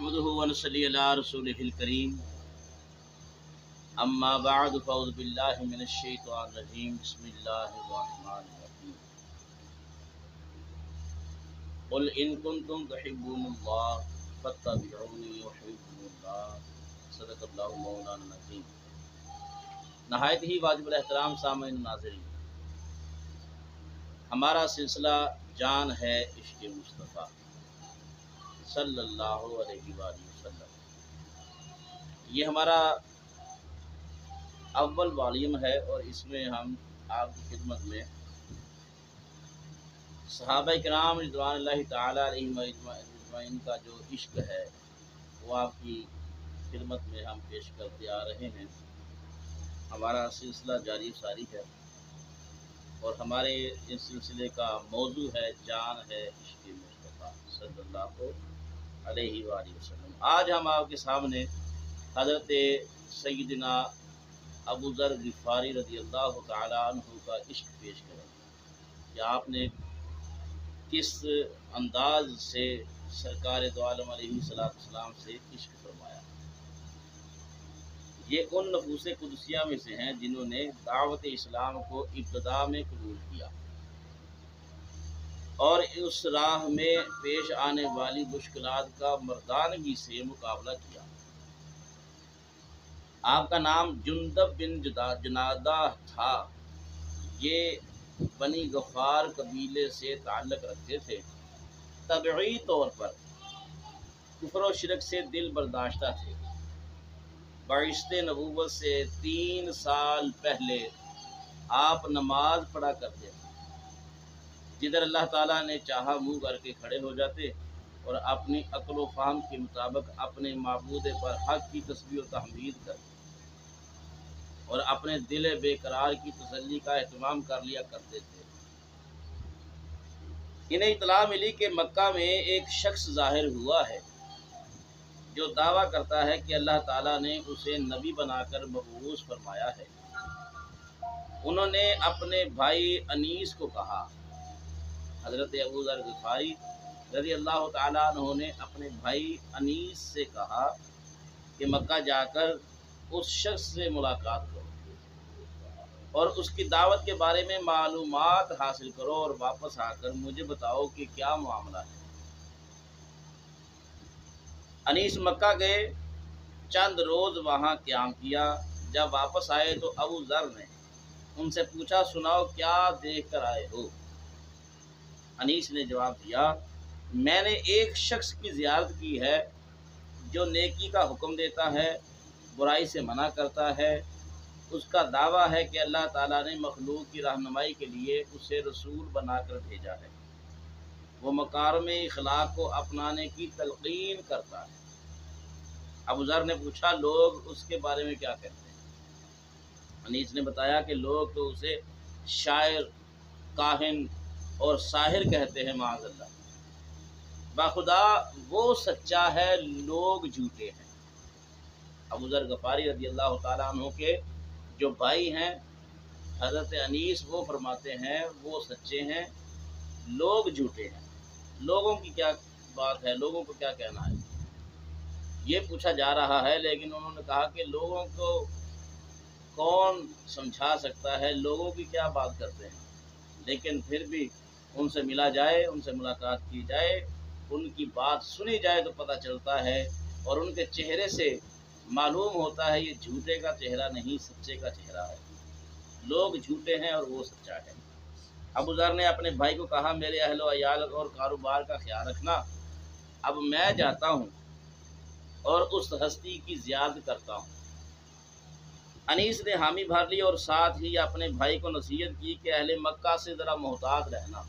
نحمده ونصلي على رسوله الكريم اما بعد فاعوذ بالله من الشيطان الرجيم بسم الله الرحمن الرحيم قل ان كنتم تحبون الله فاتبعوني يحببكم الله صدق الله مولانا العظيم۔ نہایت ہی واجب الاحترام سامعین ناظرین، ہمارا سلسلہ جان ہے عشق مصطفیٰ صلی اللہ علیہ وآلہ وسلم۔ یہ ہمارا اول والیوم ہے اور اس میں ہم آپ کی خدمت میں صحابہ کرام رضوان اللہ تعالی علیہم اجمعین کا جو عشق ہے وہ آپ کی خدمت میں ہم پیش کرتے آ رہے ہیں۔ ہمارا سلسلہ جاری ساری ہے اور ہمارے اس سلسلے کا موضوع ہے جان ہے عشق مصطفیٰ صلی اللہ علیہ وآلہ وسلم۔ آج ہم آپ کے سامنے حضرت سیدنا ابو ذر غفاری رضی اللہ تعالی عنہ کا عشق پیش کریں کہ آپ نے کس انداز سے سرکار دو عالم علیہ السلام سے عشق فرمایا۔ یہ ان نفوس قدسیہ میں سے ہیں جنہوں نے دعوت اسلام کو ابتدا میں قبول کیا اور اس راہ میں پیش آنے والی مشکلات کا مردانگی سے مقابلہ کیا۔ آپ کا نام جندب بن جنادہ تھا۔ یہ بنی غفار قبیلے سے تعلق رکھتے تھے۔ طبعی طور پر کفر و شرک سے دل برداشتہ تھے۔ بعثت نبوت سے 3 سال پہلے آپ نماز پڑھا کرتے تھے، جدھر اللہ تعالیٰ نے چاہا منہ کر کے کھڑے ہو جاتے اور اپنی عقل و فہم کے مطابق اپنے معبود پر حق کی تسبیح و تحمید کرتے اور اپنے دل بے قرار کی تسلی کا اہتمام کر لیا کرتے تھے۔ انہیں اطلاع ملی کہ مکہ میں ایک شخص ظاہر ہوا ہے جو دعویٰ کرتا ہے کہ اللہ تعالیٰ نے اسے نبی بنا کر مبعوث فرمایا ہے۔ انہوں نے اپنے بھائی انیس کو کہا۔ حضرت ابو ذر غفاری رضی اللہ تعالیٰ عنہ نے اپنے بھائی انیس سے کہا کہ مکہ جا کر اس شخص سے ملاقات کرو اور اس کی دعوت کے بارے میں معلومات حاصل کرو اور واپس آ کر مجھے بتاؤ کہ کیا معاملہ ہے۔ انیس مکہ گئے، چند روز وہاں قیام کیا۔ جب واپس آئے تو ابو ذر نے ان سے پوچھا، سناؤ کیا دیکھ کر آئے ہو؟ انیس نے جواب دیا، میں نے ایک شخص کی زیارت کی ہے جو نیکی کا حکم دیتا ہے، برائی سے منع کرتا ہے۔ اس کا دعویٰ ہے کہ اللہ تعالیٰ نے مخلوق کی رہنمائی کے لیے اسے رسول بنا کر بھیجا ہے۔ وہ مکارم اخلاق کو اپنانے کی تلقین کرتا ہے۔ ابو ذر نے پوچھا، لوگ اس کے بارے میں کیا کہتے ہیں؟ انیس نے بتایا کہ لوگ تو اسے شاعر، کاہن اور ساحر کہتے ہیں، معاذ اللہ۔ باخدا وہ سچا ہے، لوگ جھوٹے ہیں۔ ابو ذر غفاری رضی اللہ تعالیٰ عنہ کے جو بھائی ہیں حضرت انیس، وہ فرماتے ہیں وہ سچے ہیں، لوگ جھوٹے ہیں۔ لوگوں کی کیا بات ہے، لوگوں کو کیا کہنا ہے، یہ پوچھا جا رہا ہے، لیکن انہوں نے کہا کہ لوگوں کو کون سمجھا سکتا ہے، لوگوں کی کیا بات کرتے ہیں۔ لیکن پھر بھی ان سے ملا جائے، ان سے ملاقات کی جائے، ان کی بات سنی جائے تو پتہ چلتا ہے اور ان کے چہرے سے معلوم ہوتا ہے یہ جھوٹے کا چہرہ نہیں، سچے کا چہرہ ہے۔ لوگ جھوٹے ہیں اور وہ سچا ہے۔ ابو ذر نے اپنے بھائی کو کہا، میرے اہل و عیال اور کاروبار کا خیال رکھنا، اب میں جاتا ہوں اور اس ہستی کی زیارت کرتا ہوں۔ انیس نے حامی بھر لی اور ساتھ ہی اپنے بھائی کو نصیحت کی کہ اہل مکہ سے ذرا محتاط رہنا۔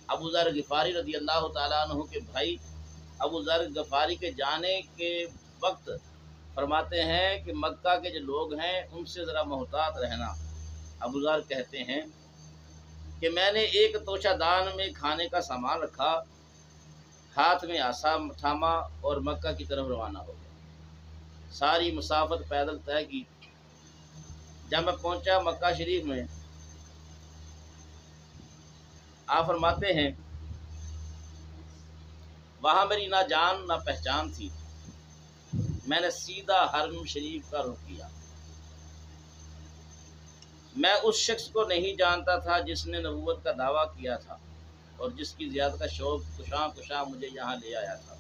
ابو ذر غفاری رضی اللہ تعالیٰ عنہ کے بھائی ابو ذر غفاری کے جانے کے وقت فرماتے ہیں کہ مکہ کے جو لوگ ہیں ان سے ذرا محتاط رہنا۔ ابو ذر کہتے ہیں کہ میں نے ایک توشہ دان میں کھانے کا سامان رکھا، ہاتھ میں عصا تھاما اور مکہ کی طرف روانہ ہو گیا۔ ساری مسافت پیدل طے کی۔ جب میں پہنچا مکہ شریف میں، آپ فرماتے ہیں وہاں میری نہ جان نہ پہچان تھی، میں نے سیدھا حرم شریف کا رخ کیا۔ میں اس شخص کو نہیں جانتا تھا جس نے نبوت کا دعویٰ کیا تھا اور جس کی زیادت کا شوق کشاں کشاں مجھے یہاں لے آیا تھا،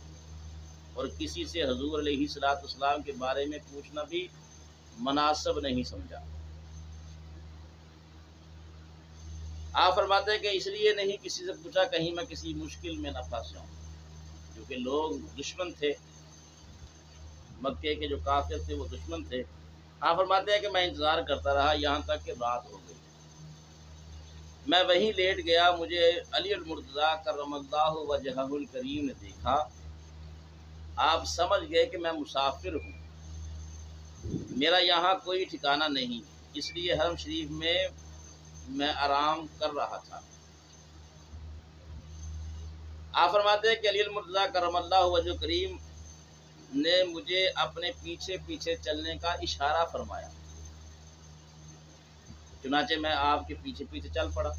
اور کسی سے حضور علیہ الصلوۃ والسلام کے بارے میں پوچھنا بھی مناسب نہیں سمجھا۔ آپ فرماتے ہیں کہ اس لیے نہیں کسی سے پوچھا کہیں میں کسی مشکل میں نہ پھنس جاؤں، کیونکہ لوگ دشمن تھے، مکے کے جو کافر تھے وہ دشمن تھے۔ آپ فرماتے ہیں کہ میں انتظار کرتا رہا یہاں تک کہ رات ہو گئی۔ میں وہیں لیٹ گیا، مجھے علی المرتضیٰ کرم اللہ وجہہ الکریم نے دیکھا۔ آپ سمجھ گئے کہ میں مسافر ہوں، میرا یہاں کوئی ٹھکانہ نہیں، اس لیے حرم شریف میں آرام کر رہا تھا۔ آپ فرماتے ہیں کہ علی المرتضیٰ کرم اللہ وجہ کریم نے مجھے اپنے پیچھے پیچھے چلنے کا اشارہ فرمایا، چنانچہ میں آپ کے پیچھے پیچھے چل پڑا۔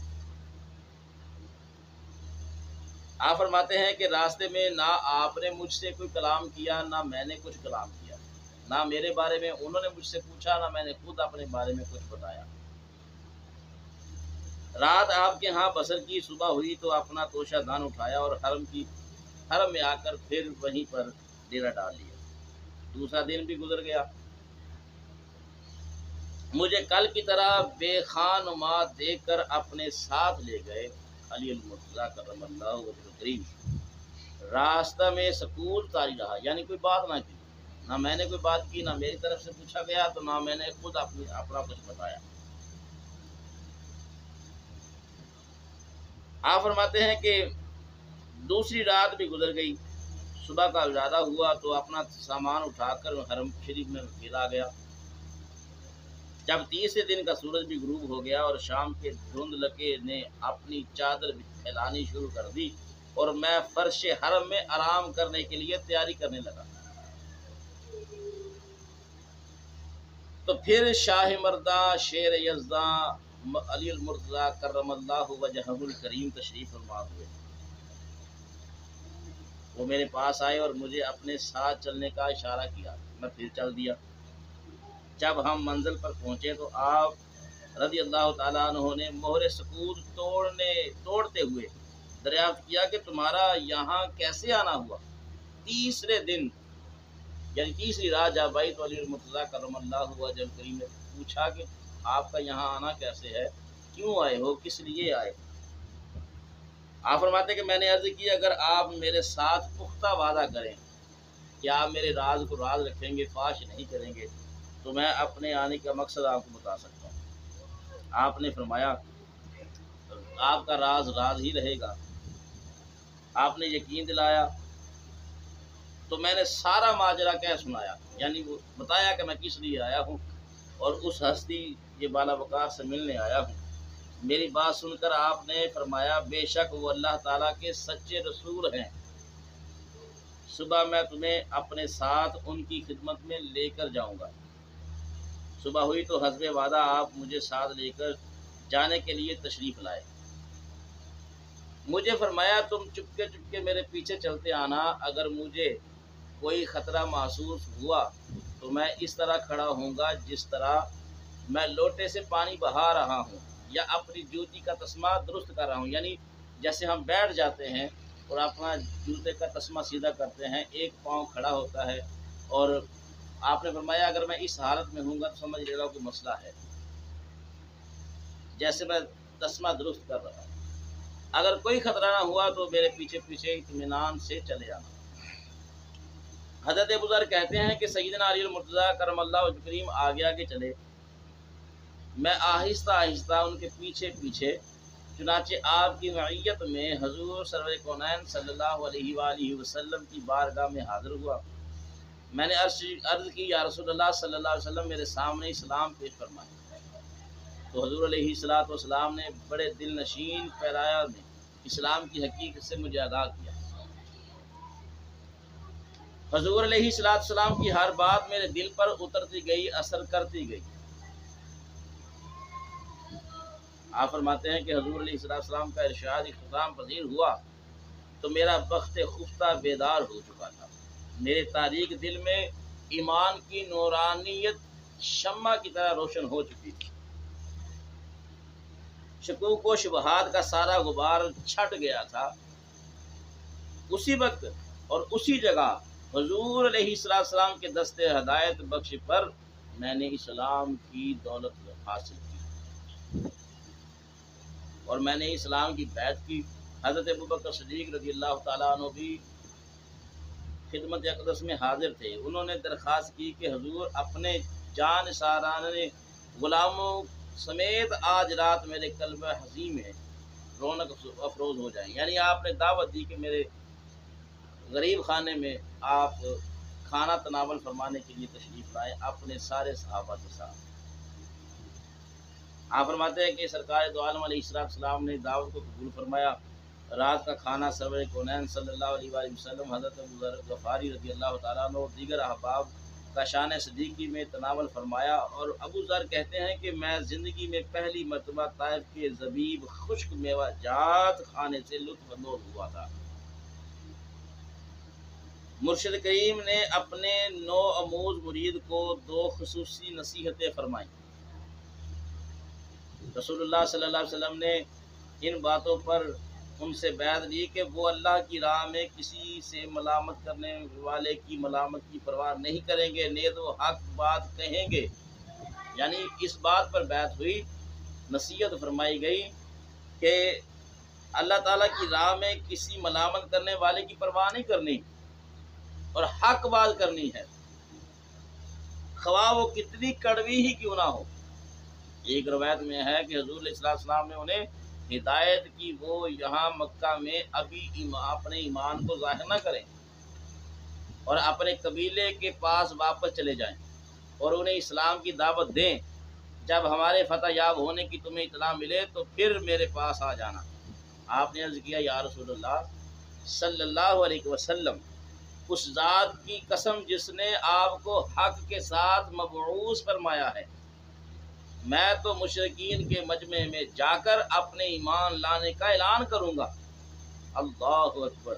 آپ فرماتے ہیں کہ راستے میں نہ آپ نے مجھ سے کوئی کلام کیا نہ میں نے کچھ کلام کیا، نہ میرے بارے میں انہوں نے مجھ سے پوچھا نہ میں نے خود اپنے بارے میں کچھ بتایا۔ رات آپ کے ہاں بسر کی، صبح ہوئی تو اپنا توشہ دان اٹھایا اور حرم میں آ کر پھر وہیں پر ڈیرا ڈال لیا۔ دوسرا دن بھی گزر گیا، مجھے کل کی طرح بے خانما دیکھ کر اپنے ساتھ لے گئے علی المرتضیٰ کرم اللہ وجہ کریم۔ راستہ میں سکوت طاری رہا، یعنی کوئی بات نہ کی، نہ میں نے کوئی بات کی، نہ میری طرف سے پوچھا گیا تو نہ میں نے خود اپنا کچھ بتایا۔ آپ فرماتے ہیں کہ دوسری رات بھی گزر گئی، صبح کا ارادہ ہوا تو اپنا سامان اٹھا کر حرم شریف میں پھر آ گیا۔ جب تیسرے دن کا سورج بھی غروب ہو گیا اور شام کے دھند لکے نے اپنی چادر پھیلانی شروع کر دی اور میں فرش حرم میں آرام کرنے کے لیے تیاری کرنے لگا، تو پھر شاہ مرداں شیر یزداں علی المرتضیٰ کرم اللہ وجہہ الکریم تشریف فرما ہوئے۔ وہ میرے پاس آئے اور مجھے اپنے ساتھ چلنے کا اشارہ کیا، میں پھر چل دیا۔ جب ہم منزل پر پہنچے تو آپ رضی اللہ تعالیٰ عنہ نے مہر سکوت توڑتے ہوئے دریافت کیا کہ تمہارا یہاں کیسے آنا ہوا؟ تیسرے دن یعنی تیسری رات جب آئی تو علی المرتضیٰ کرم اللہ وجہ کریم نے پوچھا کہ آپ کا یہاں آنا کیسے ہے، کیوں آئے ہو، کس لیے آئے؟ آپ فرماتے کہ میں نے عرض کی اگر آپ میرے ساتھ پختہ وعدہ کریں کہ آپ میرے راز کو راز رکھیں گے، فاش نہیں کریں گے، تو میں اپنے آنے کا مقصد آپ کو بتا سکتا ہوں۔ آپ نے فرمایا آپ کا راز راز ہی رہے گا۔ آپ نے یقین دلایا تو میں نے سارا ماجرا کہہ سنایا، یعنی وہ بتایا کہ میں کس لیے آیا ہوں اور اس ہستی یہ بالا وقار سے ملنے آیا ہوں۔ میری بات سن کر آپ نے فرمایا بے شک وہ اللہ تعالیٰ کے سچے رسول ہیں، صبح میں تمہیں اپنے ساتھ ان کی خدمت میں لے کر جاؤں گا۔ صبح ہوئی تو حسب وعدہ آپ مجھے ساتھ لے کر جانے کے لیے تشریف لائے۔ مجھے فرمایا تم چپکے میرے پیچھے چلتے آنا، اگر مجھے کوئی خطرہ محسوس ہوا تو میں اس طرح کھڑا ہوں گا جس طرح میں لوٹے سے پانی بہا رہا ہوں یا اپنی جوتی کا تسمہ درست کر رہا ہوں، یعنی جیسے ہم بیٹھ جاتے ہیں اور اپنا جوتے کا تسمہ سیدھا کرتے ہیں، ایک پاؤں کھڑا ہوتا ہے، اور آپ نے فرمایا اگر میں اس حالت میں ہوں گا تو سمجھ لے گا کوئی مسئلہ ہے، جیسے میں تسمہ درست کر رہا ہوں۔ اگر کوئی خطرہ نہ ہوا تو میرے پیچھے پیچھے اطمینان سے چلے آنا۔ حضرت ابو ذر کہتے ہیں کہ سیدنا علی المرتضیٰ کرم اللہ وجہ کریم آگے آگے چلے، میں آہستہ آہستہ ان کے پیچھے پیچھے، چنانچہ آپ کی معیت میں حضور سرور کونین صلی اللہ علیہ وآلہ وسلم کی بارگاہ میں حاضر ہوا۔ میں نے عرض کی یا رسول اللہ صلی اللہ علیہ وسلم میرے سامنے اسلام پیش فرمائے، تو حضور علیہ الصلوۃ والسلام نے بڑے دل نشین پیرایا میں اسلام کی حقیقت سے مجھے آگاہ کیا۔ حضور علیہ الصلوۃ والسلام کی ہر بات میرے دل پر اترتی گئی، اثر کرتی گئی۔ آپ فرماتے ہیں کہ حضور علیہ الصلوۃ والسلام کا ارشاد اختتام پذیر ہوا تو میرا بخت خفتہ بیدار ہو چکا تھا، میرے تاریک دل میں ایمان کی نورانیت شمع کی طرح روشن ہو چکی تھی، شکوک و شبہات کا سارا غبار چھٹ گیا تھا۔ اسی وقت اور اسی جگہ حضور علیہ السلام کے دست ہدایت بخش پر میں نے اسلام کی دولت حاصل کی اور میں نے اسلام کی بیعت کی۔ حضرت ابوبکر صدیق رضی اللہ تعالیٰ عنہ بھی خدمت اقدس میں حاضر تھے۔ انہوں نے درخواست کی کہ حضور اپنے جان ساران غلاموں سمیت آج رات میرے قلب حزین میں رونق افروز ہو جائیں، یعنی آپ نے دعوت دی کہ میرے غریب خانے میں آپ کھانا تناول فرمانے کے لیے تشریف لائے اپنے سارے صحابہ کے ساتھ۔ آپ فرماتے ہیں کہ سرکار دو عالم علیہ السلام نے دعوت کو قبول فرمایا۔ رات کا کھانا سرور کونین صلی اللہ علیہ وآلہ وسلم حضرت ابو ذر غفاری رضی اللہ تعالیٰ عنہ اور دیگر احباب کا شان صدیقی میں تناول فرمایا، اور ابو ذر کہتے ہیں کہ میں زندگی میں پہلی مرتبہ طائف کے زبیب خشک میوہ جات کھانے سے لطف اندوز ہوا تھا۔ مرشد کریم نے اپنے نو آموز مرید کو دو خصوصی نصیحتیں فرمائیں۔ رسول اللہ صلی اللہ علیہ وسلم نے ان باتوں پر ان سے بیعت لی کہ وہ اللہ کی راہ میں کسی سے ملامت کرنے والے کی ملامت کی پرواہ نہیں کریں گے، نیز وہ حق بات کہیں گے، یعنی اس بات پر بیعت ہوئی، نصیحت فرمائی گئی کہ اللہ تعالیٰ کی راہ میں کسی ملامت کرنے والے کی پرواہ نہیں کرنی اور حق بات کرنی ہے، خواہ وہ کتنی کڑوی ہی کیوں نہ ہو۔ ایک روایت میں ہے کہ حضور علیہ السلام نے انہیں ہدایت کی وہ یہاں مکہ میں ابھی اپنے ایمان کو ظاہر نہ کریں اور اپنے قبیلے کے پاس واپس چلے جائیں اور انہیں اسلام کی دعوت دیں، جب ہمارے فتح یاب ہونے کی تمہیں اطلاع ملے تو پھر میرے پاس آ جانا۔ آپ نے عرض کیا یا رسول اللہ صلی اللہ علیہ وسلم، اس ذات کی قسم جس نے آپ کو حق کے ساتھ مبعوث فرمایا ہے، میں تو مشرکین کے مجمع میں جا کر اپنے ایمان لانے کا اعلان کروں گا۔ اللہ اکبر۔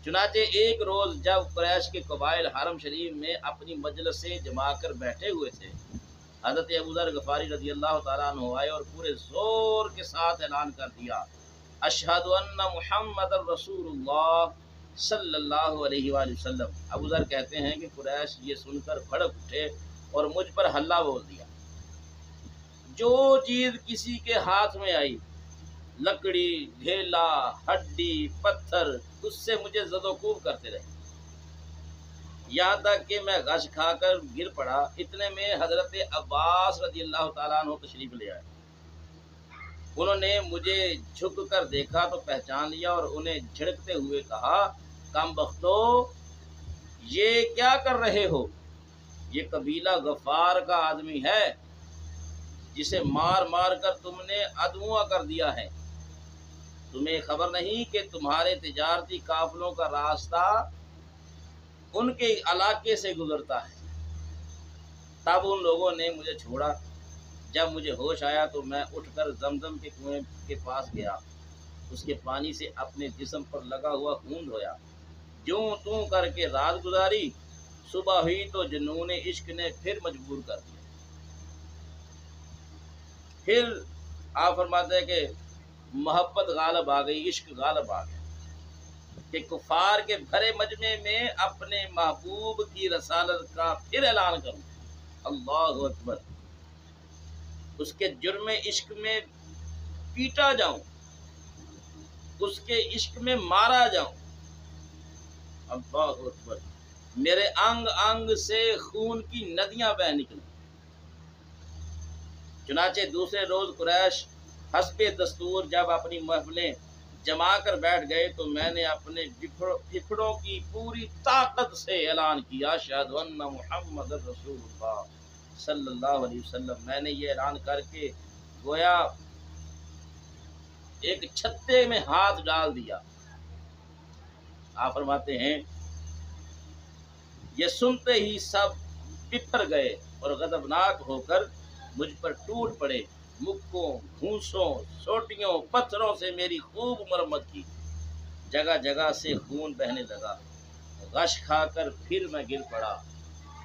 چنانچہ ایک روز جب قریش کے قبائل حرم شریف میں اپنی مجلس سے جما کر بیٹھے ہوئے تھے، حضرت ابو ذر غفاری رضی اللہ تعالیٰ عنہ آئے اور پورے زور کے ساتھ اعلان کر دیا، اشہد ان محمد رسول اللہ صلی اللہ علیہ وآلہ وسلم۔ ابو ذر کہتے ہیں کہ قریش یہ سن کر بھڑک اٹھے اور مجھ پر ہلہ بول دیا۔ جو چیز کسی کے ہاتھ میں آئی، لکڑی، ڈھیلا، ہڈی، پتھر، اس سے مجھے زد و کوب کرتے رہے، یہاں تک کہ میں غش کھا کر گر پڑا۔ اتنے میں حضرت عباس رضی اللہ تعالیٰ عنہ تشریف لے آئے۔ انہوں نے مجھے جھک کر دیکھا تو پہچان لیا اور انہیں جھڑکتے ہوئے کہا، کم بختو، یہ کیا کر رہے ہو؟ یہ قبیلہ غفار کا آدمی ہے جسے مار مار کر تم نے ادموا کر دیا ہے۔ تمہیں خبر نہیں کہ تمہارے تجارتی قافلوں کا راستہ ان کے علاقے سے گزرتا ہے۔ تب ان لوگوں نے مجھے چھوڑا۔ جب مجھے ہوش آیا تو میں اٹھ کر زمزم کے کنویں کے پاس گیا، اس کے پانی سے اپنے جسم پر لگا ہوا خون دھویا، جوں توں کر کے رات گزاری۔ صبح ہوئی تو جنون عشق نے پھر مجبور کر دیا۔ پھر آپ فرماتے ہیں کہ محبت غالب آ گئی، عشق غالب آ گیا کہ کفار کے بھرے مجمع میں اپنے محبوب کی رسالت کا پھر اعلان کروں۔ اللہ اکبر۔ اس کے جرم عشق میں پیٹا جاؤں، اس کے عشق میں مارا جاؤں۔ اللہ اکبر۔ میرے انگ انگ سے خون کی ندیاں بہہ نکلیں۔ چنانچہ دوسرے روز قریش حسب دستور جب اپنی محفلیں جما کر بیٹھ گئے تو میں نے اپنے پھپھڑوں کی پوری طاقت سے اعلان کیا، اشہد ان محمد رسول اللہ صلی اللہ علیہ وسلم۔ میں نے یہ اعلان کر کے گویا ایک چھتے میں ہاتھ ڈال دیا۔ آپ فرماتے ہیں یہ سنتے ہی سب بپھر گئے اور غضبناک ہو کر مجھ پر ٹوٹ پڑے، مکوں، گھونسوں، سوٹیوں، پتھروں سے میری خوب مرمت کی۔ جگہ جگہ سے خون بہنے لگا، غش کھا کر پھر میں گر پڑا۔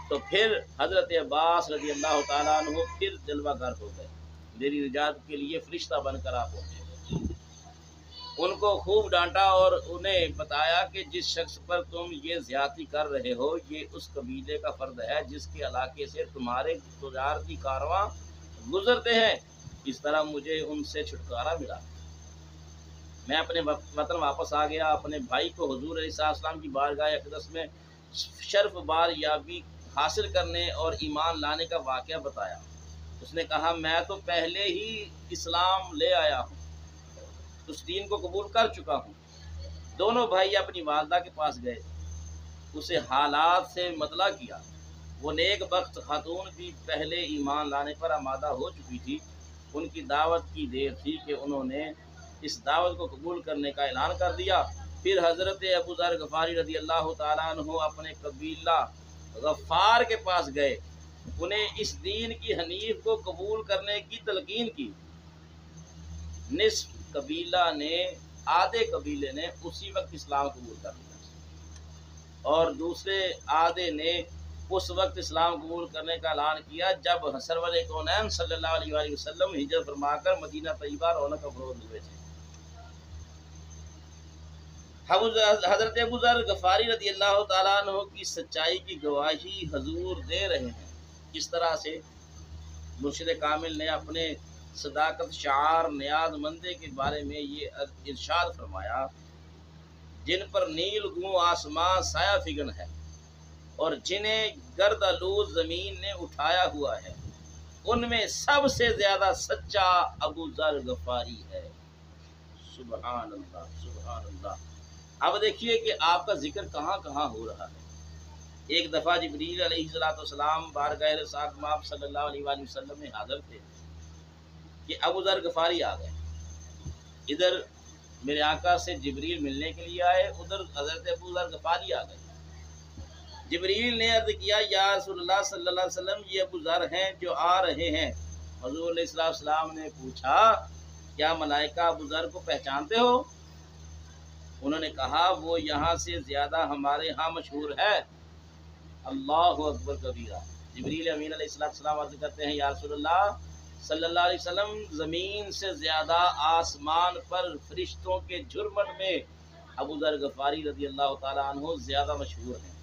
تو پھر حضرت عباس رضی اللہ تعالیٰ عنہ پھر جلوہ گر ہو گئے، میری نجات کے لیے فرشتہ بن کر آ پہنچے۔ ان کو خوب ڈانٹا اور انہیں بتایا کہ جس شخص پر تم یہ زیادتی کر رہے ہو یہ اس قبیلے کا فرد ہے جس کے علاقے سے تمہارے تجارتی کارواں گزرتے ہیں، اس طرح مجھے ان سے چھٹکارا ملا۔ میں اپنے وطن واپس آ گیا، اپنے بھائی کو حضور علیہ السلام کی بارگاہ اقدس میں شرف بار یابی حاصل کرنے اور ایمان لانے کا واقعہ بتایا۔ اس نے کہا میں تو پہلے ہی اسلام لے آیا ہوں، اس دین کو قبول کر چکا ہوں۔ دونوں بھائی اپنی والدہ کے پاس گئے، اسے حالات سے مطلع کیا۔ وہ نیک بخت خاتون بھی پہلے ایمان لانے پر آمادہ ہو چکی تھی۔ ان کی دعوت کی دیر تھی کہ انہوں نے اس دعوت کو قبول کرنے کا اعلان کر دیا۔ پھر حضرت ابو ذر غفاری رضی اللہ تعالیٰ عنہ اپنے قبیلہ غفار کے پاس گئے، انہیں اس دین کی حنیف کو قبول کرنے کی تلقین کی۔ نصف قبیلہ نے آدھے قبیلے نے اسی وقت اسلام قبول کر لیا اور دوسرے آدھے نے اس وقت اسلام قبول کرنے کا اعلان کیا جب سرور کونین صلی اللہ علیہ وآلہ وسلم ہجرت فرما کر مدینہ طیبہ رونق افروز ہوئے تھے۔ حضرت ابو ذر غفاری رضی اللہ تعالیٰ عنہ کی سچائی کی گواہی حضور دے رہے ہیں۔ اس طرح سے مرشد کامل نے اپنے صداقت شعار نیاز مندے کے بارے میں یہ ارشاد فرمایا، جن پر نیل گوں آسمان سایہ فگن ہے اور جنہیں گرد آلود زمین نے اٹھایا ہوا ہے، ان میں سب سے زیادہ سچا ابو ذر غفاری ہے۔ سبحان اللہ، سبحان اللہ۔ اب دیکھیے کہ آپ کا ذکر کہاں کہاں ہو رہا ہے۔ ایک دفعہ جبریل علیہ السلام بارگاہ رسالت مآب صلی اللہ علیہ وآلہ وسلم میں حاضر تھے کہ ابو ذر غفاری آ گئے۔ ادھر میرے آقا سے جبریل ملنے کے لیے آئے، ادھر حضرت ابو ذر غفاری آ گئے۔ جبریل نے عرض کیا یا رسول اللہ صلی اللہ علیہ وسلم یہ ابو ذر ہیں جو آ رہے ہیں۔ حضور علیہ السلام نے پوچھا کیا ملائکہ ابو ذر کو پہچانتے ہو؟ انہوں نے کہا وہ یہاں سے زیادہ ہمارے ہاں مشہور ہے۔ اللہ اکبر کبیرہ۔ جبریل امین علیہ السلام عرض کرتے ہیں یا رسول اللہ صلی اللہ علیہ وسلم زمین سے زیادہ آسمان پر فرشتوں کے جرمن میں ابو ذر غفاری رضی اللہ تعالیٰ عنہ زیادہ مشہور ہیں۔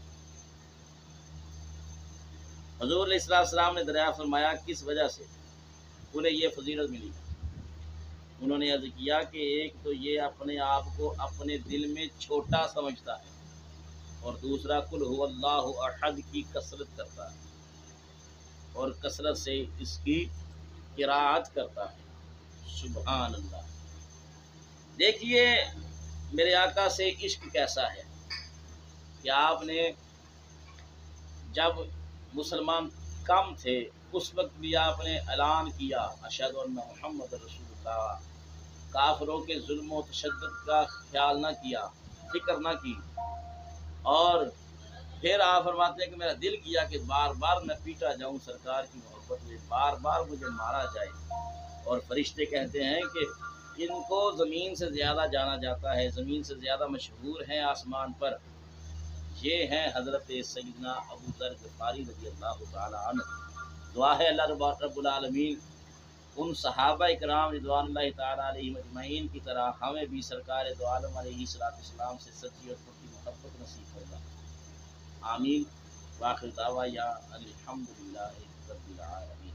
حضور علیہ السلام نے دریافت فرمایا کس وجہ سے انہیں یہ فضیلت ملی؟ انہوں نے عرض کیا کہ ایک تو یہ اپنے آپ کو اپنے دل میں چھوٹا سمجھتا ہے اور دوسرا قل هو اللہ احد کی کثرت کرتا ہے اور کثرت سے اس کی قرات کرتا ہے۔ سبحان اللہ۔ دیکھیے میرے آقا سے عشق کیسا ہے کہ آپ نے جب مسلمان کم تھے اس وقت بھی آپ نے اعلان کیا اشہد ان محمد رسول اللہ، کافروں کے ظلم و تشدد کا خیال نہ کیا، فکر نہ کی، اور پھر آپ فرماتے ہیں کہ میرا دل کیا کہ بار بار میں پیٹا جاؤں سرکار کی محبت میں، بار بار مجھے مارا جائے، اور فرشتے کہتے ہیں کہ ان کو زمین سے زیادہ جانا جاتا ہے، زمین سے زیادہ مشہور ہیں آسمان پر۔ یہ ہیں حضرت سیدنا ابو ذر غفاری رضی اللہ تعالیٰ عنہ۔ دعا ہے اللہ رب العالمین ان صحابہ اکرام رضوان اللہ تعالیٰ علیہم اجمعین کی طرح ہمیں بھی سرکار دو عالم علیہ السلام سے سچی اور پکی محبت نصیب فرما۔ آمین۔ واخر دعوانا الحمدللہ رب العالمین۔